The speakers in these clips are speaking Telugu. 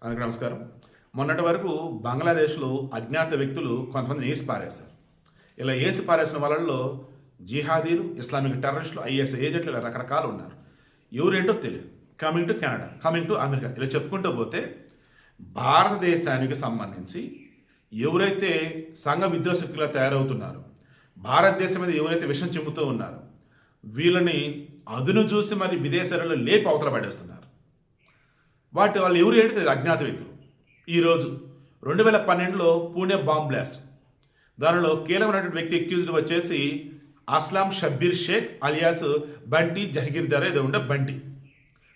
అందరికీ నమస్కారం. మొన్నటి వరకు బంగ్లాదేశ్లో అజ్ఞాత వ్యక్తులు కొంతమంది ఏసి పారేశారు. ఇలా ఏసి పారేసిన వాళ్ళల్లో జిహాదీలు, ఇస్లామిక్ టెర్రరిస్టులు, ఐఎస్ ఏజెంట్లు ఇలా రకరకాలు ఉన్నారు. ఎవరేంటో తెలియదు. Coming to Canada, coming to America, ఇలా చెప్పుకుంటూ పోతే భారతదేశానికి సంబంధించి ఎవరైతే సంఘ విద్రోహశక్తులుగా తయారవుతున్నారో, భారతదేశం మీద ఎవరైతే విషం చిమ్ముతూ ఉన్నారో వీళ్ళని అదును చూసి మరి విదేశాలలో లేపి అవతల పడేస్తున్నారు. వాళ్ళు ఎవరు ఏంటి తెలియదు, అజ్ఞాత వ్యక్తులు. ఈరోజు 2012లో పూణే బాంబ్ బ్లాస్ట్, దానిలో కీలకమైనటువంటి వ్యక్తి అక్యూజ్డ్ వచ్చేసి అస్లాం షబ్బీర్ షేక్ అలియాస్ బంటి జహగీర్దార్ ఏదో ఉండే బంటి.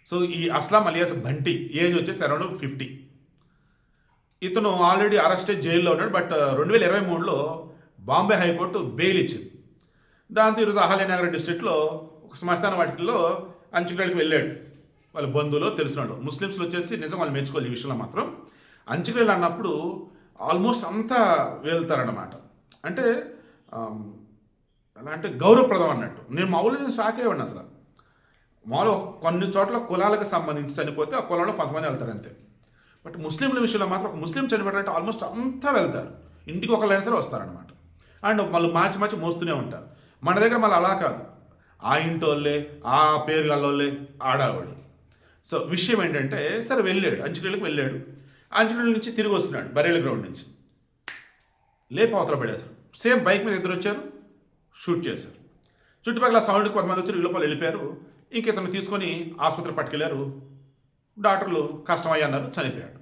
సో ఈ అస్లాం అలియాస్ బంటి ఏజ్ వచ్చేసి అరౌండ్ 50. ఇతను ఆల్రెడీ అరెస్ట్ జైల్లో ఉన్నాడు. బట్ 2023లో బాంబే హైకోర్టు బెయిల్ ఇచ్చింది. దాంతో ఈరోజు అహల్యానగర్ డిస్ట్రిక్ట్లో ఒక శ్మశాన వాటికలో అంచుకడికి వెళ్ళాడు. వాళ్ళ బంధువులు తెలిసినాడు. ముస్లిమ్స్లో వచ్చేసి నిజం వాళ్ళు మెచ్చుకోవాలి ఈ విషయంలో మాత్రం. అంచుకలు అన్నప్పుడు ఆల్మోస్ట్ అంతా వెళ్తారన్నమాట. అంటే ఎలా అంటే గౌరవప్రదం అన్నట్టు. నేను మామూలుగా షాక్ అయ్యాను అసలు. మామూలుగా కొన్ని చోట్ల కులాలకు సంబంధించి చనిపోతే ఆ కులంలో కొంతమంది వెళ్తారు అంతే. బట్ ముస్లింల విషయంలో మాత్రం ఒక ముస్లిం చనిపోయారంటే ఆల్మోస్ట్ అంతా వెళ్తారు. ఇంటికి ఒకళ్ళైనా సరే వస్తారనమాట. అండ్ వాళ్ళు మార్చి మోస్తూనే ఉంటారు. మన దగ్గర మళ్ళీ అలా కాదు. ఆ ఇంటోళ్ళే, ఆ పేరు గల్లోళ్ళే, ఆడావాడి. సో విషయం ఏంటంటే, సరే వెళ్ళాడు, అంచుకళ్ళకి వెళ్ళాడు. అంచుకళ్ళ నుంచి తిరిగి వస్తున్నాడు బరేళ్ళ గ్రౌండ్ నుంచి. లేపు అవతల పడేశారు. సేమ్ బైక్ మీద ఇద్దరు వచ్చారు, షూట్ చేశారు. చుట్టుపక్కల సౌండ్కి కొంతమంది వచ్చారు, ఈ లోపల వెళ్ళిపోయారు. ఇంక ఇతను తీసుకొని ఆసుపత్రి పట్టుకెళ్ళారు. డాక్టర్లు కష్టమయ్యి అన్నారు, చనిపోయాడు.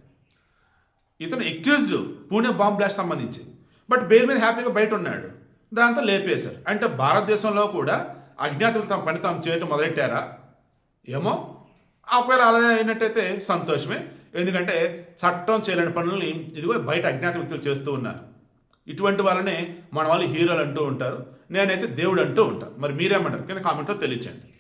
ఇతను ఎక్యూజ్డ్ పూణే బాంబ్ బ్లాస్ట్ సంబంధించి. బట్ బెయిల్ మీద హ్యాపీగా బయట ఉన్నాడు. దాంతో లేపేశారు. అంటే భారతదేశంలో కూడా అజ్ఞాతులు తమ పని తాము చేయడం మొదలెట్టారా ఏమో. ఒకవేళ అలా అయినట్టయితే సంతోషమే. ఎందుకంటే చట్టం చేయలేని పనుల్ని ఇదిగో బయట అజ్ఞాత వ్యక్తులు చేస్తూ ఉన్నారు. ఇటువంటి వాళ్ళనే మన వాళ్ళు హీరోలు అంటూ ఉంటారు. నేనైతే దేవుడు అంటూ ఉంటాను. మరి మీరేమంటారు కింద కామెంట్లో తెలియచేయండి.